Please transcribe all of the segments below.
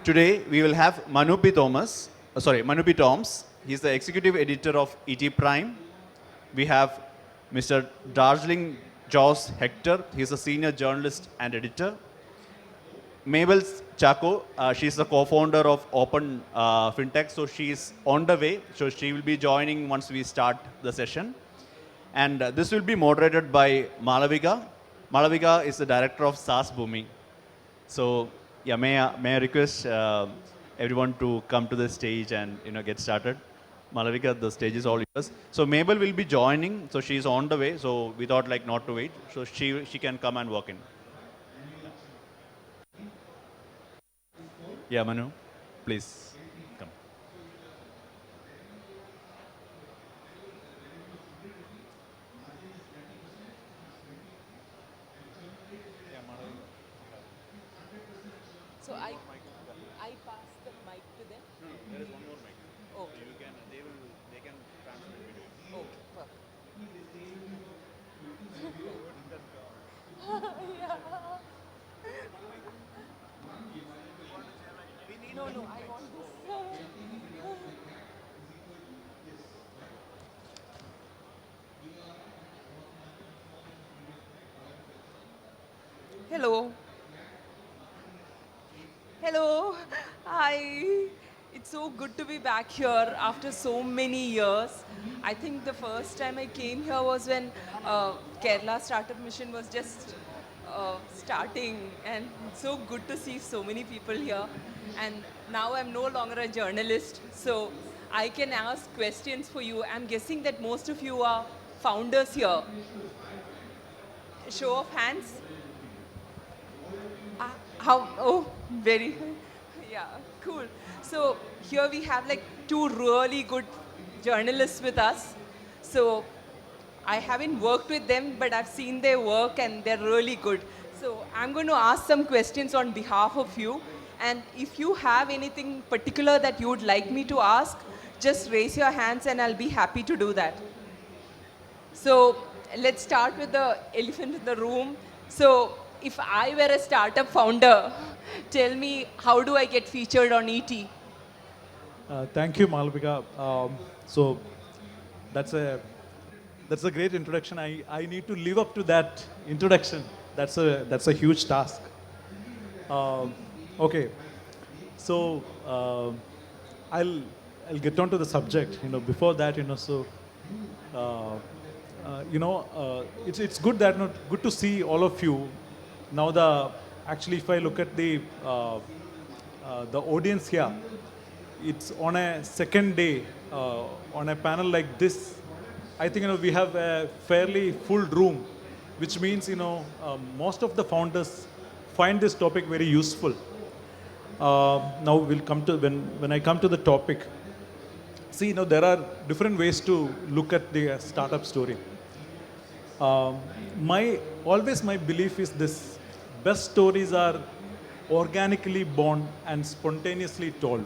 Today we will have Manu P. Toms. He's the executive editor of ET Prime. We have Mr. Darling Jaws Hector. He's a senior journalist and editor. Mabel Chacko, she's the co-founder of Open FinTech, so she's on the way. So she will be joining once we start the session. And this will be moderated by Malavika. Malavika is the director of SaaSBOOMi. So yeah, may I request everyone to come to the stage and get started. Malavika, the stage is all yours. So Mabel will be joining, so she's on the way. So we thought like not to wait, so she can come and walk in. Yeah, Manu, please come. So I pass the mic to them. No, there is one more mic. Okay. They can transfer the video. Okay, perfect. No, I want this. Hello. Hello. Hi. It's so good to be back here after so many years. I think the first time I came here was when Kerala Startup Mission was just starting, and it's so good to see so many people here. And now I'm no longer a journalist, so I can ask questions for you. I'm guessing that most of you are founders here. Show of hands. Very, yeah, cool. So here we have like two really good journalists with us. So I haven't worked with them, but I've seen their work and they're really good. So I'm going to ask some questions on behalf of you. And if you have anything particular that you would like me to ask, just raise your hands and I'll be happy to do that. So let's start with the elephant in the room. So if I were a startup founder, tell me, how do I get featured on ET? Thank you, Malavika. So that's a great introduction. I need to live up to that introduction. That's a huge task. Okay, so I'll get on to the subject. Before that, it's good good to see all of you. Now actually, if I look at the audience here, it's on a second day on a panel like this. I think we have a fairly full room, which means most of the founders find this topic very useful. Now we'll come to when I come to the topic. See, there are different ways to look at the startup story. My belief is this: best stories are organically born and spontaneously told.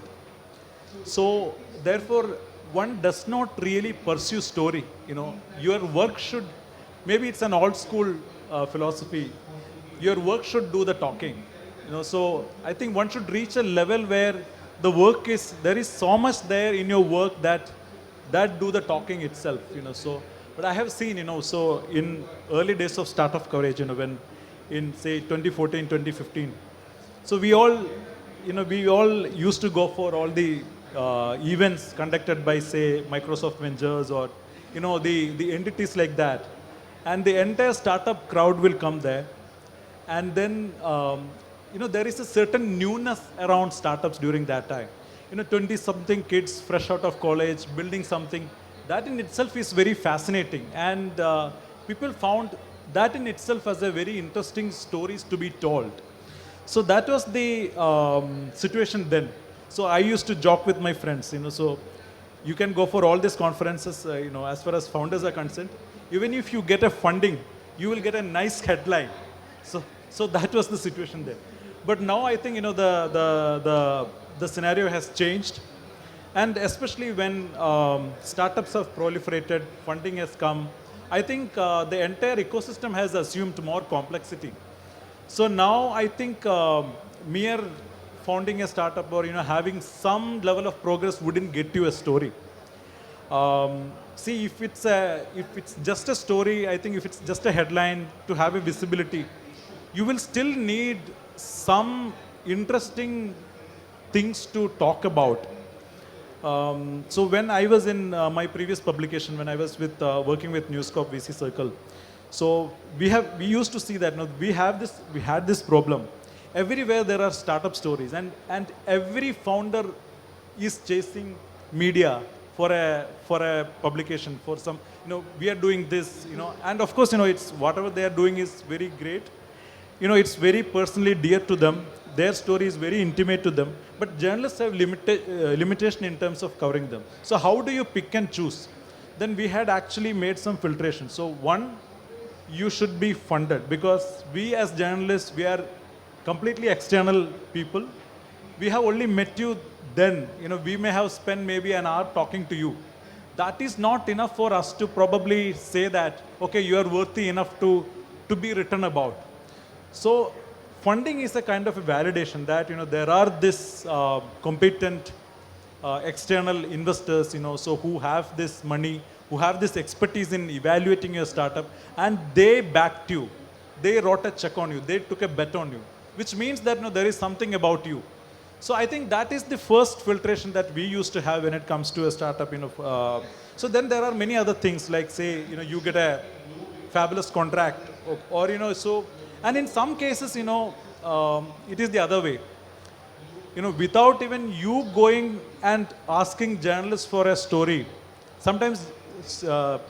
So therefore, one does not really pursue story. Your work should, maybe it's an old school philosophy, your work should do the talking. So I think one should reach a level where there is so much there in your work that do the talking itself. So, but I have seen, so in early days of startup coverage, when in say 2014, 2015, so we all used to go for all the events conducted by say Microsoft Ventures or the entities like that, and the entire startup crowd will come there, and then there is a certain newness around startups during that time. 20-something kids fresh out of college building something, that in itself is very fascinating, and people found that in itself as a very interesting stories to be told. So that was the situation then. So I used to joke with my friends, so you can go for all these conferences, as far as founders are concerned, even if you get a funding, you will get a nice headline. So that was the situation there. But now I think, the scenario has changed. And especially when startups have proliferated, funding has come, I think the entire ecosystem has assumed more complexity. So now I think mere founding a startup or having some level of progress wouldn't get you a story. See, if it's just a story, I think if it's just a headline to have a visibility, you will still need some interesting things to talk about. So when I was in my previous publication, when I was with working with News Corp VC Circle, so we used to see that we had this problem. Everywhere there are startup stories, and every founder is chasing media for a publication, for some, we are doing this, and of course, it's whatever they are doing is very great. It's very personally dear to them. Their story is very intimate to them, but journalists have limitation in terms of covering them. So how do you pick and choose? Then we had actually made some filtration. So one, you should be funded, because we as journalists, we are completely external people. We have only met you then. We may have spent maybe an hour talking to you. That is not enough for us to probably say that, okay, you are worthy enough to be written about. So funding is a kind of a validation that there are this competent external investors, so who have this money, who have this expertise in evaluating your startup, and they backed you. They wrote a check on you. They took a bet on you, which means that there is something about you. So I think that is the first filtration that we used to have when it comes to a startup. So then there are many other things, like say you get a fabulous contract, or so. And in some cases, it is the other way. Without even you going and asking journalists for a story, sometimes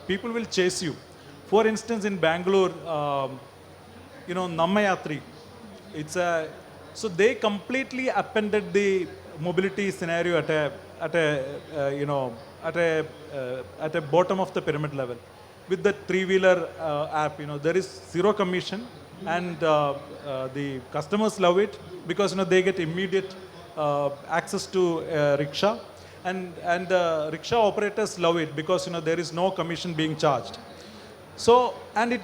people will chase you. For instance, in Bangalore, Nammayatri, so they completely appended the mobility scenario at a bottom of the pyramid level with the three-wheeler app. There is zero commission. And the customers love it because they get immediate access to rickshaw, and rickshaw operators love it because there is no commission being charged. So, and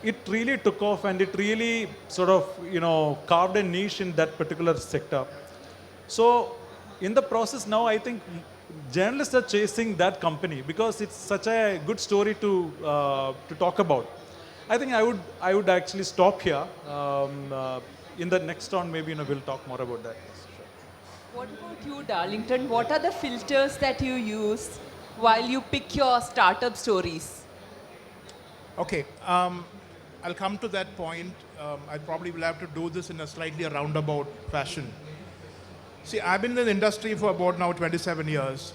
it really took off, and it really sort of carved a niche in that particular sector. So in the process now, I think journalists are chasing that company because it's such a good story to talk about. I think I would actually stop here. In the next round, maybe we'll talk more about that. What about you, Darlington? What are the filters that you use while you pick your startup stories? Okay, I'll come to that point. I probably will have to do this in a slightly roundabout fashion. See, I've been in the industry for about now 27 years.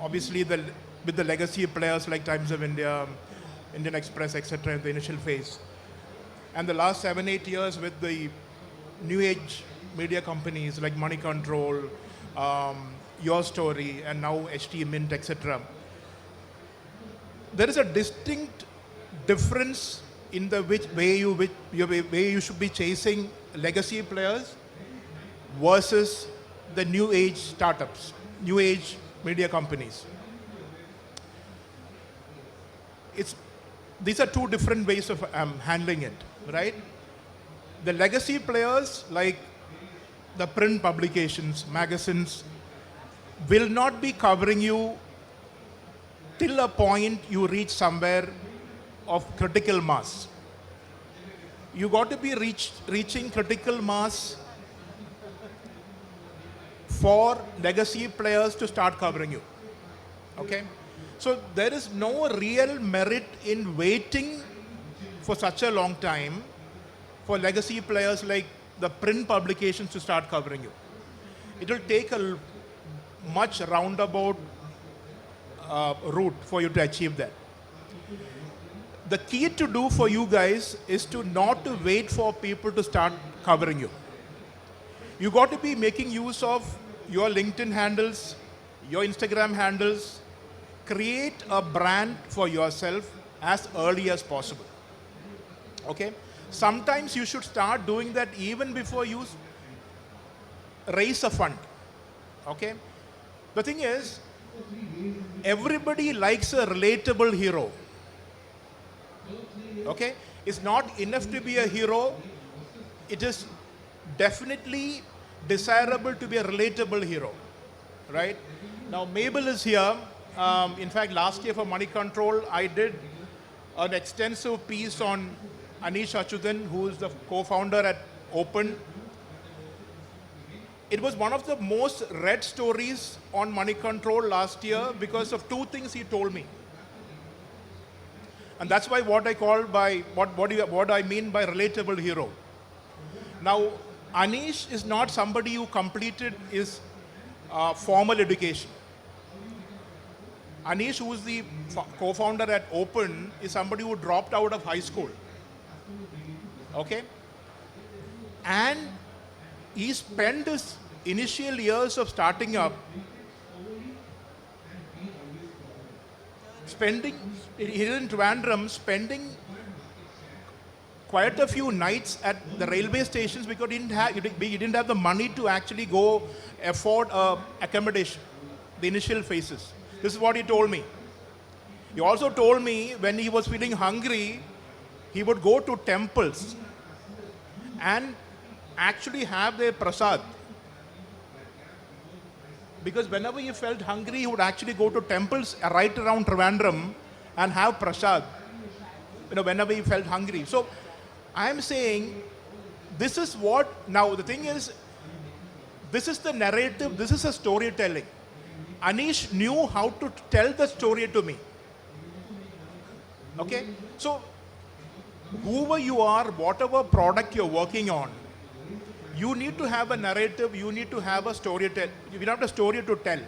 Obviously, with the legacy players like Times of India, Indian Express, etc. in the initial phase. And the last 7-8 years with the new age media companies like Money Control, Your Story, and now HT Mint, etc. There is a distinct difference in the way you should be chasing legacy players versus the new age startups, new age media companies. These are two different ways of handling it, right? The legacy players, like the print publications, magazines, will not be covering you till a point you reach somewhere of critical mass. You got to be reaching critical mass for legacy players to start covering you, okay? So there is no real merit in waiting for such a long time for legacy players like the print publications to start covering you. It will take a much roundabout route for you to achieve that. The key to do for you guys is to not to wait for people to start covering you. You got to be making use of your LinkedIn handles, your Instagram handles. Create a brand for yourself as early as possible. Okay? Sometimes you should start doing that even before you raise a fund. Okay? The thing is, everybody likes a relatable hero. Okay? It's not enough to be a hero. It is definitely desirable to be a relatable hero, right? Now, Mabel is here. In fact, last year for Money Control, I did an extensive piece on Anish Achudan, who is the co-founder at Open. It was one of the most read stories on Money Control last year because of two things he told me. And that's why what I mean by relatable hero. Now, Anish is not somebody who completed his formal education. Anish, who is the co-founder at Open, is somebody who dropped out of high school. Okay? And he spent his initial years of starting up here in Trivandrum, spending quite a few nights at the railway stations because he didn't have the money to actually go afford accommodation, the initial phases. This is what he told me. He also told me when he was feeling hungry, he would go to temples and actually have their prasad. Because whenever he felt hungry, he would actually go to temples right around Trivandrum and have prasad, whenever he felt hungry. So I'm saying this is what, now the thing is, this is the narrative, this is a storytelling. Anish knew how to tell the story to me. Okay? So whoever you are, whatever product you're working on, you need to have a narrative, you need to have a story you have a story to tell.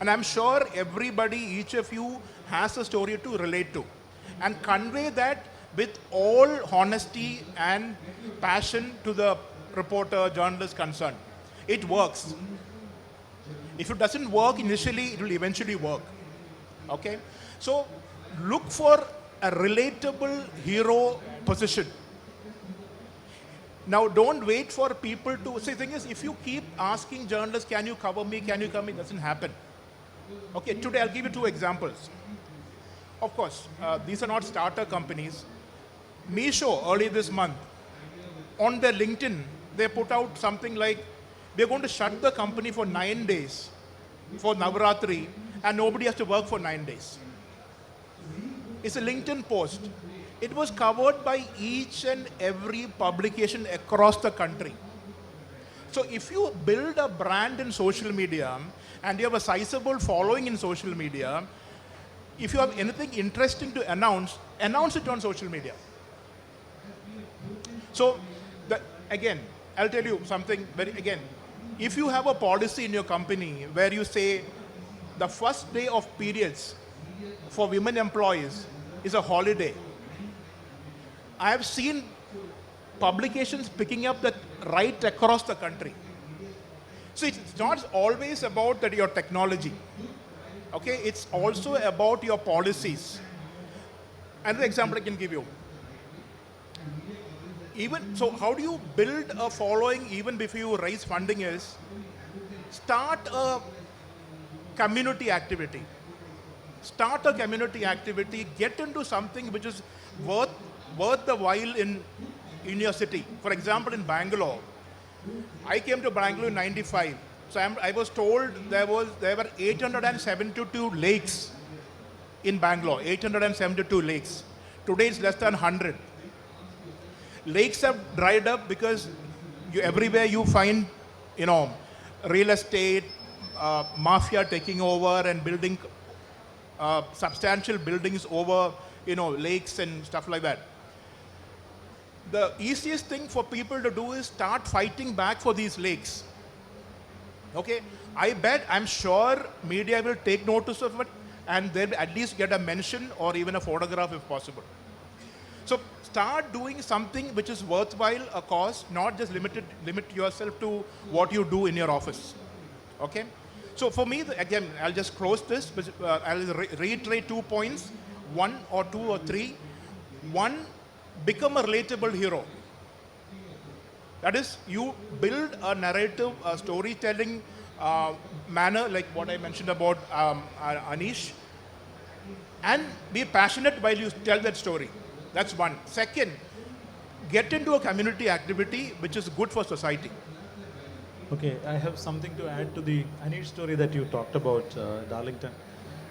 And I'm sure everybody, each of you has a story to relate to. And convey that with all honesty and passion to the reporter, journalist concerned. It works. If it doesn't work initially, it will eventually work. Okay? So look for a relatable hero position. Now, don't wait for people to say. The thing is, if you keep asking journalists, can you cover me, it doesn't happen. Okay, today I'll give you two examples. Of course, these are not starter companies. Meesho, early this month, on their LinkedIn, they put out something like, we're going to shut the company for 9 days for Navratri, and nobody has to work for 9 days. It's a LinkedIn post. It was covered by each and every publication across the country. So if you build a brand in social media and you have a sizable following in social media, if you have anything interesting to announce it on social media. So again, I'll tell you something if you have a policy in your company where you say the first day of periods for women employees is a holiday, I have seen publications picking up that right across the country. So it's not always about your technology. Okay, it's also about your policies. Another example I can give you. So how do you build a following even before you raise funding is, start a community activity. Start a community activity, get into something which is worth the while in your city. For example, in Bangalore, I came to Bangalore in '95. So I was told there were 872 lakes in Bangalore, 872 lakes. Today it's less than 100. Lakes have dried up because everywhere you find, real estate, mafia taking over and building substantial buildings over, lakes and stuff like that. The easiest thing for people to do is start fighting back for these lakes. Okay? I'm sure media will take notice of it and they'll at least get a mention or even a photograph if possible. So start doing something which is worthwhile a cause, not just limit yourself to what you do in your office. Okay? So for me, again, I'll just close this, but I'll reiterate 2 points, 1 or 2 or 3. 1, become a relatable hero. That is, you build a narrative, a storytelling manner, like what I mentioned about Anish, and be passionate while you tell that story. That's 1. Second, get into a community activity which is good for society. Okay, I have something to add to the Anish story that you talked about, Darlington.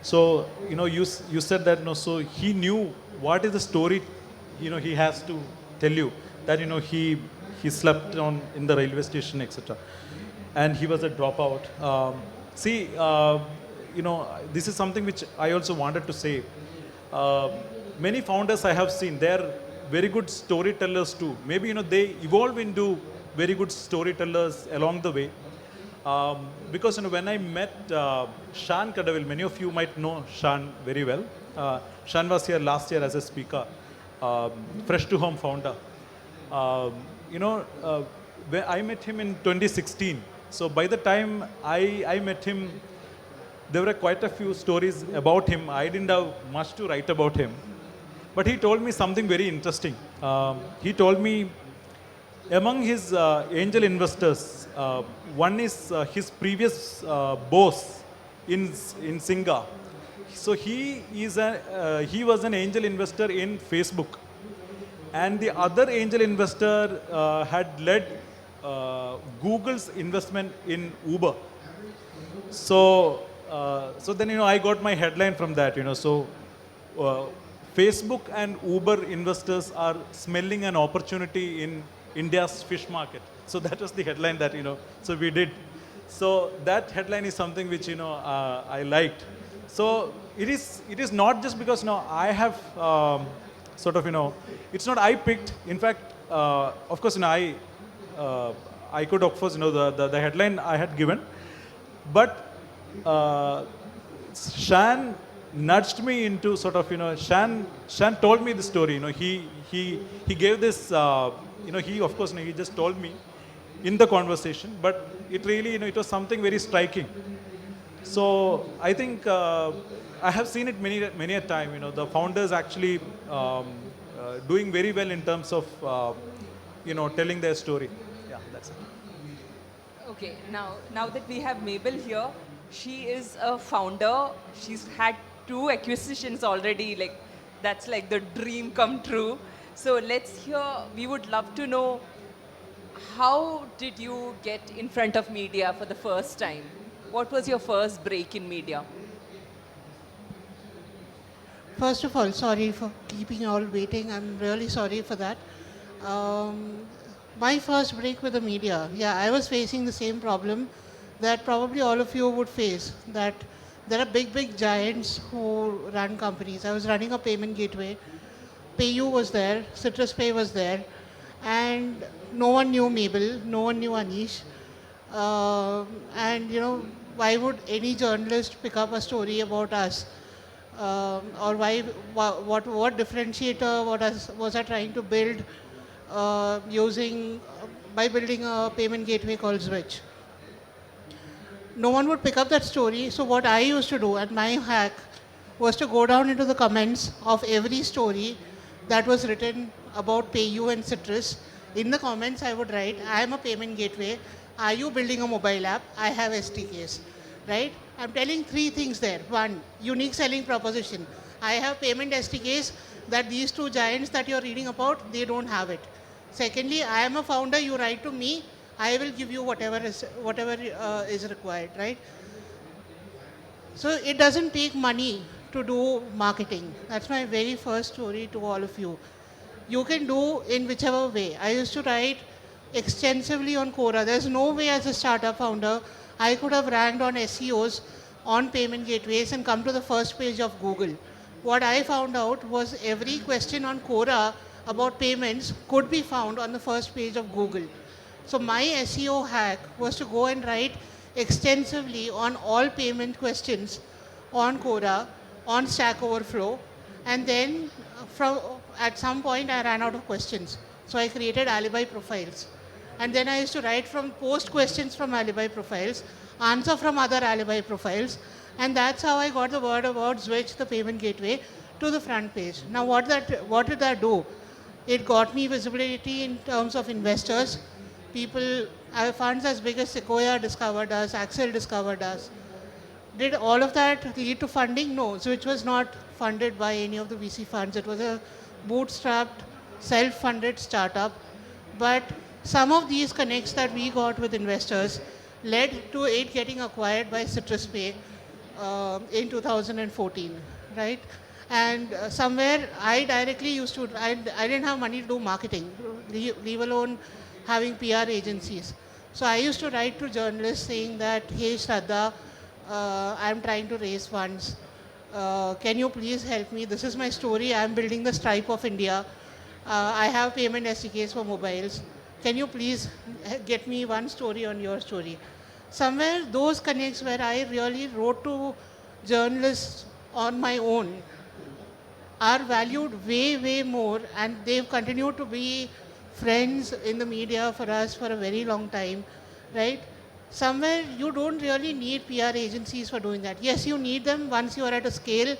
So, you said that, so he knew what is the story, he has to tell you that, he slept in the railway station, etc. And he was a dropout. See, this is something which I also wanted to say. Uh, Many founders I have seen, they are very good storytellers too. Maybe, they evolve into very good storytellers along the way. Because when I met Shan Kadavil, many of you might know Shan very well. Shan was here last year as a speaker, Fresh to Home founder. When I met him in 2016. So by the time I met him, there were quite a few stories about him. I didn't have much to write about him. But he told me something very interesting. He told me among his angel investors, one is his previous boss in Singapore. So he was an angel investor in Facebook, and the other angel investor had led Google's investment in Uber. So then I got my headline from that. So Facebook and Uber investors are smelling an opportunity in India's fish market. So that was the headline that, so we did. So that headline is something which, I liked. So it is not just because, I have it's not I picked. In fact, of course, I could, of course, the headline I had given. But Shan nudged me into Shan told me the story. He gave this, he, of course, he just told me in the conversation, but it really, it was something very striking. So I think I have seen it many a time, the founders actually doing very well in terms of, telling their story. Yeah, that's it. Okay, now that we have Mabel here, she is a founder. She's had 2 acquisitions already. Like, that's like the dream come true. So let's hear, we would love to know, how did you get in front of media for the first time? What was your first break in media? First of all, sorry for keeping you all waiting. I'm really sorry for that. My first break with the media, yeah, I was facing the same problem that probably all of you would face, that there are big giants who run companies. I was running a payment gateway. PayU was there, Citrus Pay was there, and no one knew Mabel, no one knew Anish. And why would any journalist pick up a story about us? Or what differentiator was I trying to build by building a payment gateway called Switch? No one would pick up that story. So what I used to do, and my hack, was to go down into the comments of every story that was written about PayU and Citrus. In the comments, I would write, I am a payment gateway. Are you building a mobile app? I have SDKs, right? I'm telling 3 things there. 1, unique selling proposition. I have payment SDKs that these 2 giants that you're reading about, they don't have it. Secondly, I am a founder. You write to me. I will give you whatever is required, right? So it doesn't take money to do marketing. That's my very first story to all of you. You can do in whichever way. I used to write extensively on Quora. There's no way as a startup founder I could have ranked on SEOs on payment gateways and come to the first page of Google. What I found out was every question on Quora about payments could be found on the first page of Google. So my SEO hack was to go and write extensively on all payment questions on Quora, on Stack Overflow, and then at some point I ran out of questions. So I created alibi profiles. And then I used to write post questions from alibi profiles, answer from other alibi profiles, and that's how I got the word about Switch, the payment gateway, to the front page. Now what did that do? It got me visibility in terms of investors. People, funds as big as Sequoia discovered us, Axel discovered us. Did all of that lead to funding? No, Switch was not funded by any of the VC funds. It was a bootstrapped, self-funded startup. But Some of these connects that we got with investors led to it getting acquired by Citrus Pay in 2014, right? And somewhere I directly used to, I didn't have money to do marketing, leave alone having PR agencies. So I used to write to journalists saying that, hey Shraddha, I'm trying to raise funds. Can you please help me? This is my story. I'm building the Stripe of India. I have payment SDKs for mobiles. Can you please get me one story on your story? Somewhere those connects where I really wrote to journalists on my own are valued way, way more, and they've continued to be friends in the media for us for a very long time, right? Somewhere you don't really need PR agencies for doing that. Yes, you need them once you are at a scale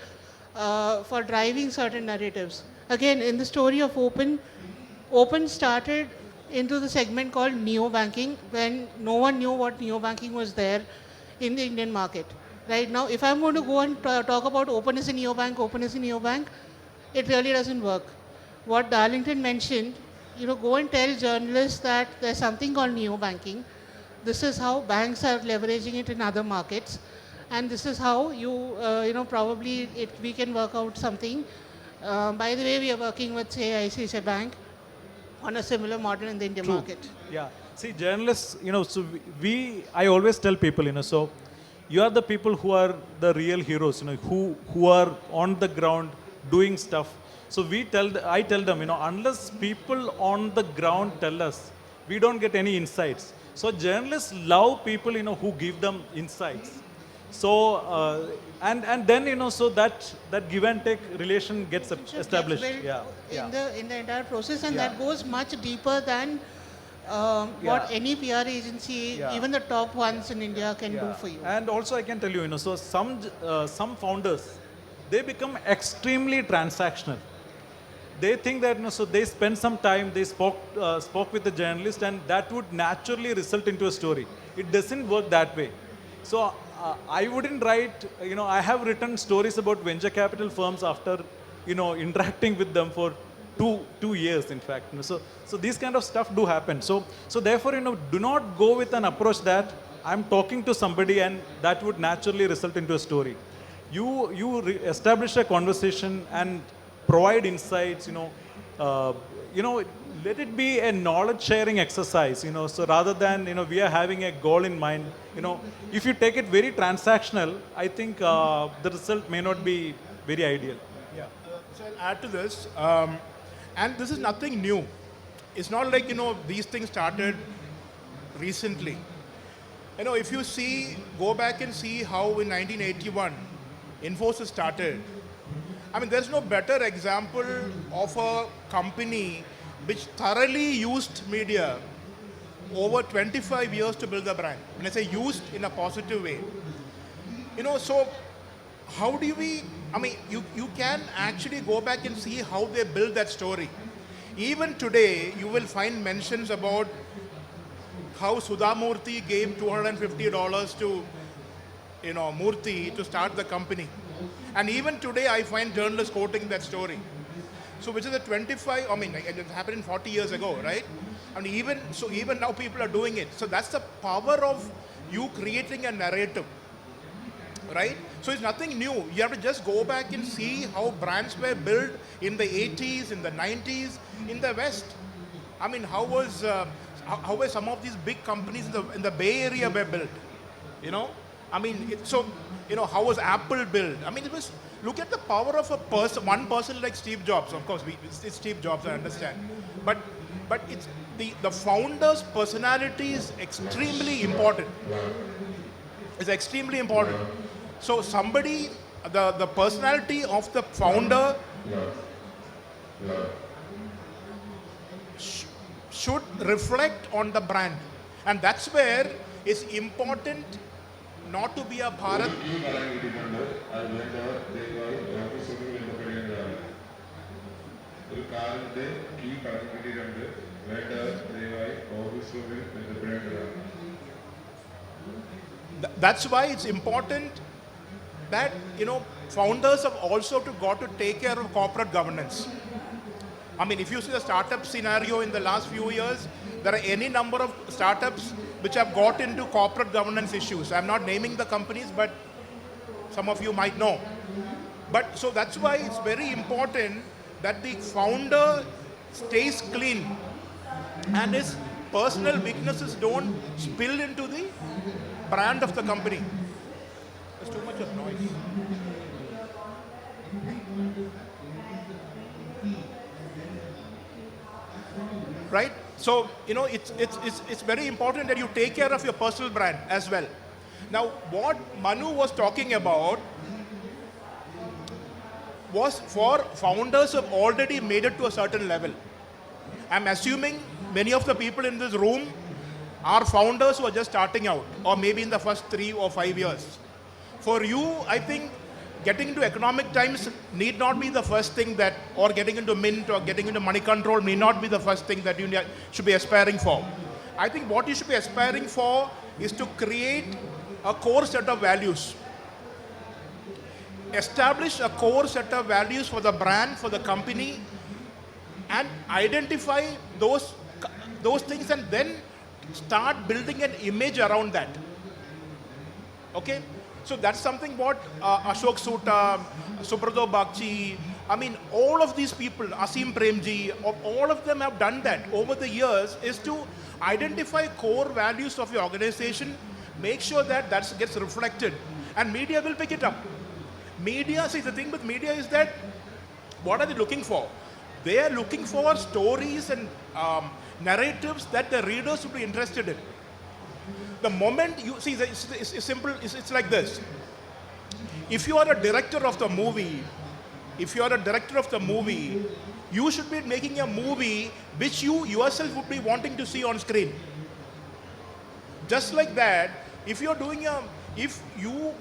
for driving certain narratives. Again, in the story of Open started into the segment called neo-banking when no one knew what neo-banking was there in the Indian market. Right now, if I'm going to go and talk about Open is a neobank, it really doesn't work. What Darlington mentioned, go and tell journalists that there's something called neo-banking. This is how banks are leveraging it in other markets. And this is how probably we can work out something. By the way, we are working with, say, ICICI Bank on a similar model in the Indian market. Yeah. See, journalists, so I always tell people, so you are the people who are the real heroes, who are on the ground doing stuff. So I tell them, unless people on the ground tell us, we don't get any insights. So journalists love people, who give them insights. So, and then, so that give and take relation gets established. Gets built Yeah. in the entire process, and Yeah. that goes much deeper than what any PR agency, Yeah. even the top ones in India, can do for you. And also I can tell you, so some founders, they become extremely transactional. They think that, so they spend some time, they spoke with the journalist, and that would naturally result into a story. It doesn't work that way. So I wouldn't write, I have written stories about venture capital firms after, interacting with them for two years, in fact. So these kind of stuff do happen. So therefore, do not go with an approach that I'm talking to somebody and that would naturally result into a story. You establish a conversation and provide insights, let it be a knowledge sharing exercise, so rather than, we are having a goal in mind, if you take it very transactional, I think the result may not be very ideal. Yeah. So I'll add to this, and this is nothing new. It's not like, these things started recently. If you go back and see how in 1981, Infosys started. I mean, there's no better example of a company which thoroughly used media over 25 years to build the brand. When I say used in a positive way. So how do you can actually go back and see how they build that story. Even today, you will find mentions about how Sudhamurthy gave $250 to, Murthy to start the company. And even today, I find journalists quoting that story. So which is a 25, it happened 40 years ago, right? And even now people are doing it. So that's the power of you creating a narrative, right? So it's nothing new. You have to just go back and see how brands were built in the 80s, in the 90s, in the West. How were some of these big companies in the Bay Area were built? How was Apple built? Look at the power of one person like Steve Jobs. Of course, it's Steve Jobs, I understand. But it's the founder's personality is extremely important. It's extremely important. So the personality of the founder should reflect on the brand. And that's where it's important not to be a Bharat. That's why it's important that founders have also got to take care of corporate governance. I mean, if you see the startup scenario in the last few years, there are any number of startups which have got into corporate governance issues. I'm not naming the companies, but some of you might know. But so that's why it's very important that the founder stays clean and his personal weaknesses don't spill into the brand of the company. There's too much of noise. Right? So, you know, it's very important that you take care of your personal brand as well. Now, what Manu was talking about was for founders who have already made it to a certain level. I'm assuming many of the people in this room are founders who are just starting out, or maybe in the first 3 or 5 years. For you, I think getting into economic times need not be the first thing that, or getting into mint or getting into money control need not be the first thing that you should be aspiring for. I think what you should be aspiring for is to create a core set of values. Establish a core set of values for the brand, for the company, and identify those things and then start building an image around that. Okay? So that's something what Ashok Soota, Subrata Bakchi, I mean, all of these people, Asim Premji, all of them have done that over the years, is to identify core values of your organization, make sure that that gets reflected, and media will pick it up. Media, see, the thing with media is that, what are they looking for? They are looking for stories and narratives that the readers will be interested in. The moment you see, it's simple, it's like this. If you are a director of the movie, you should be making a movie which you yourself would be wanting to see on screen. Just like that, if you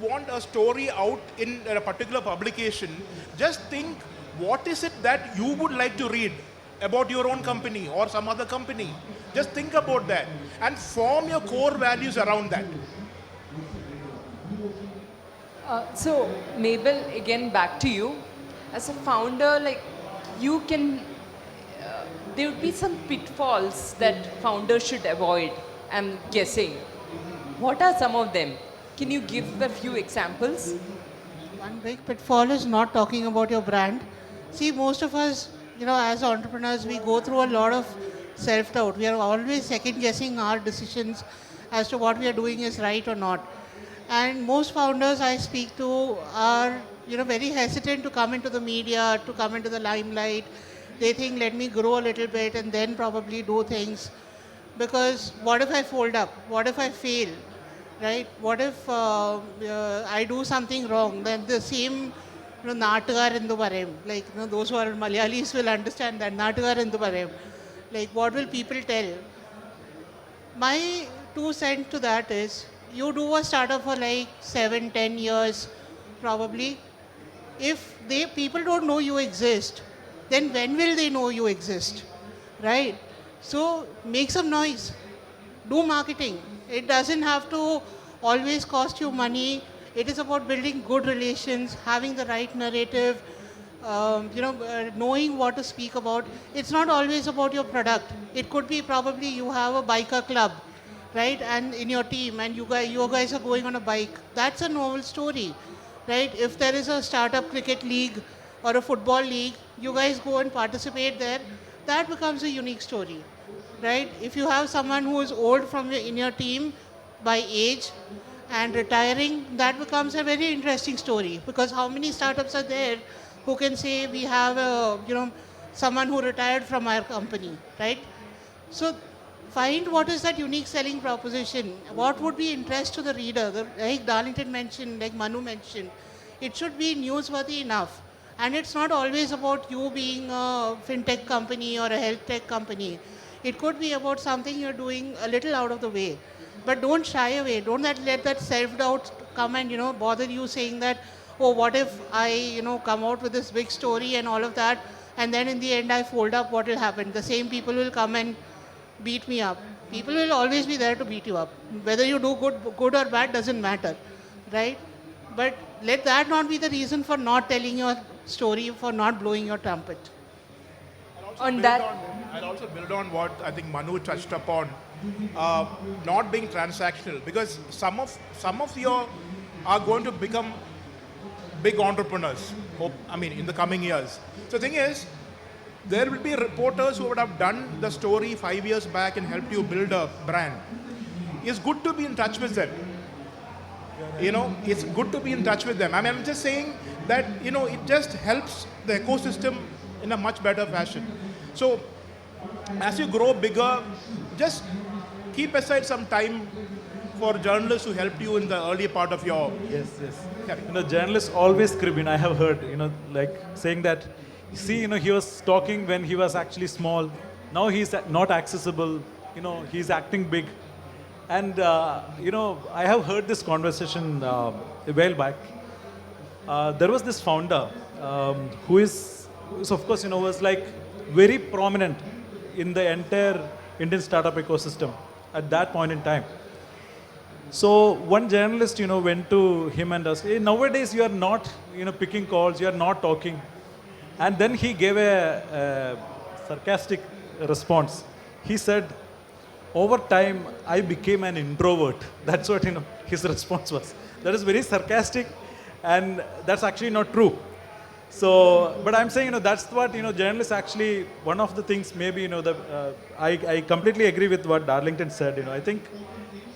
want a story out in a particular publication, just think, what is it that you would like to read about your own company or some other company? Just think about that and form your core values around that. So, Mabel, again back to you. As a founder, like, you can, there would be some pitfalls that founders should avoid, I'm guessing. What are some of them? Can you give a few examples? One big pitfall is not talking about your brand. See, most of us, as entrepreneurs, we go through a lot of self-doubt. We are always second-guessing our decisions as to what we are doing is right or not. And most founders I speak to are, very hesitant to come into the media, to come into the limelight. They think, let me grow a little bit and then probably do things. Because what if I fold up? What if I fail? Right? What if I do something wrong? Then the same Natgar in the Parem. Like, those who are Malayalis will understand that. Natgar in the Parem. Like, what will people tell? My 2 cents to that is, you do a startup for like 7-10 years, probably. If people don't know you exist, then when will they know you exist? Right? So, make some noise. Do marketing. It doesn't have to always cost you money. It is about building good relations, having the right narrative, knowing what to speak about. It's not always about your product. It could be probably you have a biker club, right? And in your team, and you guys are going on a bike. That's a novel story, right? If there is a startup cricket league or a football league, you guys go and participate there. That becomes a unique story, right? If you have someone who is old in your team by age and retiring, that becomes a very interesting story, because how many startups are there who can say we have someone who retired from our company, right? So find what is that unique selling proposition. What would be interest to the reader? Like Darlington mentioned, like Manu mentioned, it should be newsworthy enough. And it's not always about you being a fintech company or a health tech company. It could be about something you're doing a little out of the way. But don't shy away. Don't let that self-doubt come and, bother you, saying that, oh, what if I, come out with this big story and all of that, and then in the end I fold up, what will happen? The same people will come and beat me up. People will always be there to beat you up. Whether you do good or bad doesn't matter, right? But let that not be the reason for not telling your story, for not blowing your trumpet. And on that. I'll also build on what I think Manu touched upon, not being transactional, because some of you are going to become big entrepreneurs. In the coming years. So the thing is, there will be reporters who would have done the story 5 years back and helped you build a brand. It's good to be in touch with them. It's good to be in touch with them. I'm just saying that, it just helps the ecosystem in a much better fashion. So, as you grow bigger, just keep aside some time for journalists who helped you in the early part of your... Yes. career. Journalists always crib in. I have heard, like saying that, see, he was talking when he was actually small. Now he's not accessible. He's acting big. And, I have heard this conversation a while back. There was this founder who is, of course, was like very prominent in the entire Indian startup ecosystem at that point in time. So one journalist, went to him and asked, hey, nowadays you are not, picking calls, you are not talking. And then he gave a sarcastic response. He said, over time, I became an introvert. That's what, his response was. That is very sarcastic, and that's actually not true. So, but I'm saying, that's what, journalists actually, one of the things maybe, I completely agree with what Darlington said, I think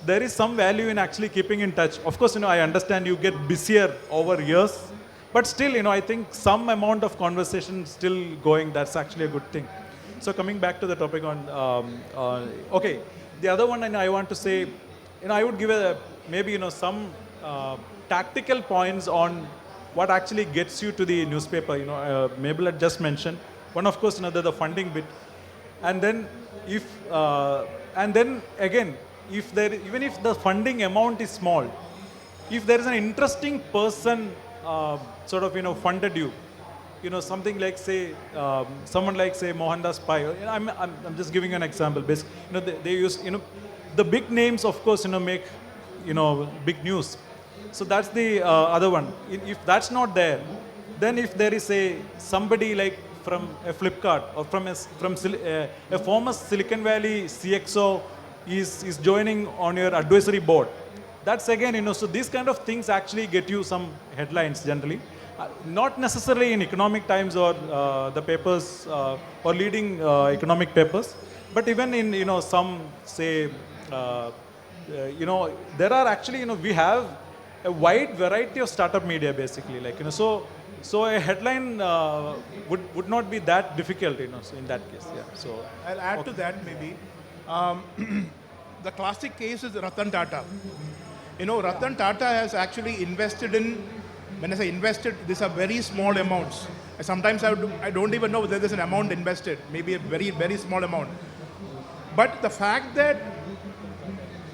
there is some value in actually keeping in touch. Of course, I understand you get busier over years, but still, I think some amount of conversation still going, that's actually a good thing. So coming back to the topic on, okay, the other one I want to say, I would give maybe, some tactical points on what actually gets you to the newspaper. Mabel had just mentioned. One, of course, the funding bit. And then again, even if the funding amount is small, if there is an interesting person funded you, something like someone like Mohandas Pai. I'm just giving you an example. Basically, they use the big names, of course, make big news. So that's the other one. If that's not there, then if there is somebody like from a Flipkart or from a former Silicon Valley CXO is joining on your advisory board, that's again, so these kind of things actually get you some headlines generally. Not necessarily in economic times or the papers or leading economic papers, but even in some there are actually we have a wide variety of startup media basically, like so a headline would not be that difficult, so in that case, yeah. So I'll add to that maybe. The classic case is Ratan Tata. Ratan Tata has actually invested in. When I say invested, these are very small amounts. Sometimes I don't even know whether there's an amount invested, maybe a very, very small amount. But the fact that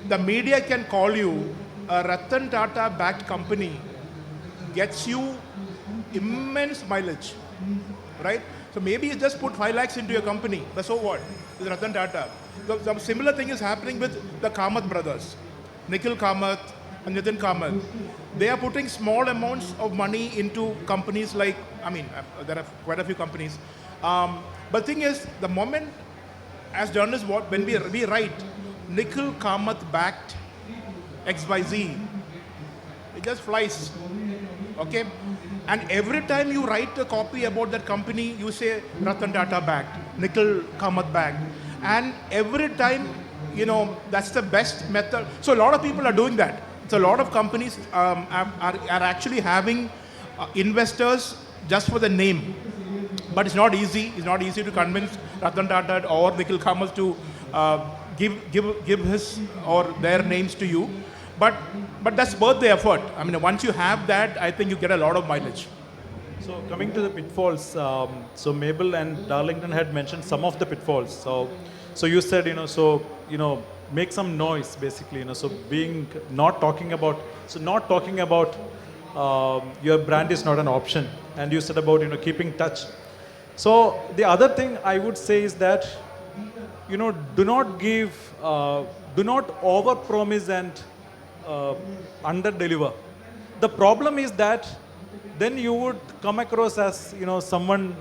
the media can call you a Ratan Tata backed company gets you immense mileage, right? So maybe you just put 5 lakhs into your company, but so what? With Ratan Tata. The similar thing is happening with the Kamath brothers, Nikhil Kamath and Nitin Kamath. They are putting small amounts of money into companies like, there are quite a few companies. But the thing is, the moment, as journalists, when we write, Nikhil Kamath backed XYZ, it just flies, okay? And every time you write a copy about that company, you say Ratan Tata backed, Nikhil Kamath backed. And every time, that's the best method. So a lot of people are doing that. So a lot of companies are actually having investors just for the name. But it's not easy. It's not easy to convince Ratan Tata or Nikhil Kamath to give his or their names to you. But that's worth the effort. Once you have that, I think you get a lot of mileage. So coming to the pitfalls, so Mabel and Darlington had mentioned some of the pitfalls. So you said, make some noise basically, so not talking about your brand is not an option, and you said about keeping touch. So the other thing I would say is that do not over promise and under deliver. The problem is that then you would come across as someone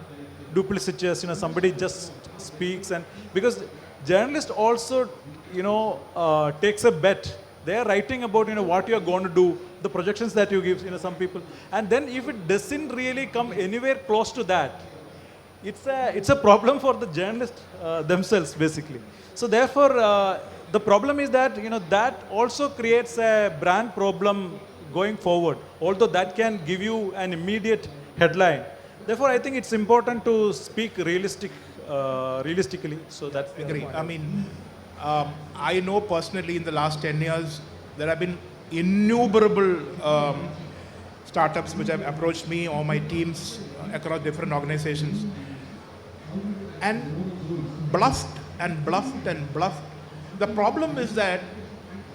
duplicitous, somebody just speaks, and because journalist also, takes a bet. They are writing about, what you are going to do, the projections that you give, some people. And then if it doesn't really come anywhere close to that, it's a problem for the journalists themselves, basically. So therefore, the problem is that, that also creates a brand problem going forward, although that can give you an immediate headline. Therefore, I think it's important to speak realistically. So that's the Agree. point. I mean, I know personally in the last 10 years, there have been innumerable startups which have approached me or my teams across different organizations and bluffed and bluffed and bluffed. The problem is that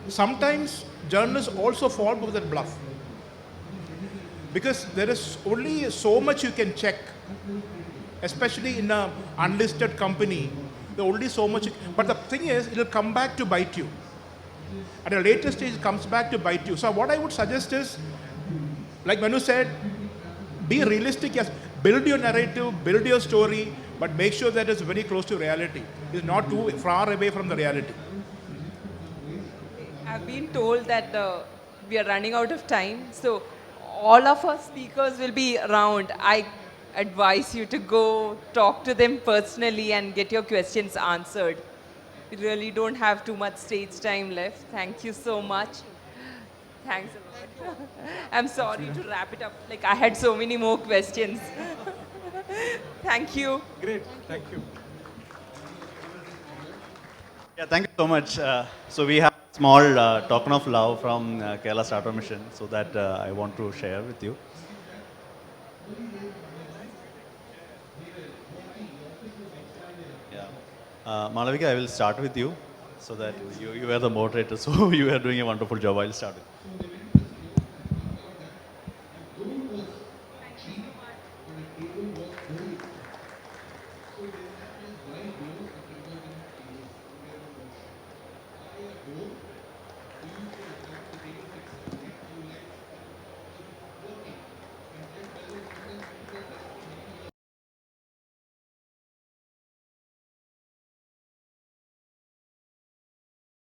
sometimes journalists also fall for that bluff. Because there is only so much you can check, especially in an unlisted company. There only so much. But the thing is, it will come back to bite you. At a later stage, it comes back to bite you. So what I would suggest is, like Manu said, be realistic. Yes, build your narrative, build your story, but make sure that it's very close to reality. It's not too far away from the reality. I've been told that we are running out of time, so all of our speakers will be around. I advise you to go talk to them personally and get your questions answered. We really don't have too much stage time left. Thank you so much. Thanks a lot. I'm sorry to wrap it up. Like, I had so many more questions. Thank you. Great, thank you. Yeah, thank you so much. So we have a small token of love from Kerala Startup Mission, so that I want to share with you. Yeah. Malavika, I will start with you, so that you are the moderator, so you are doing a wonderful job. I'll start with you.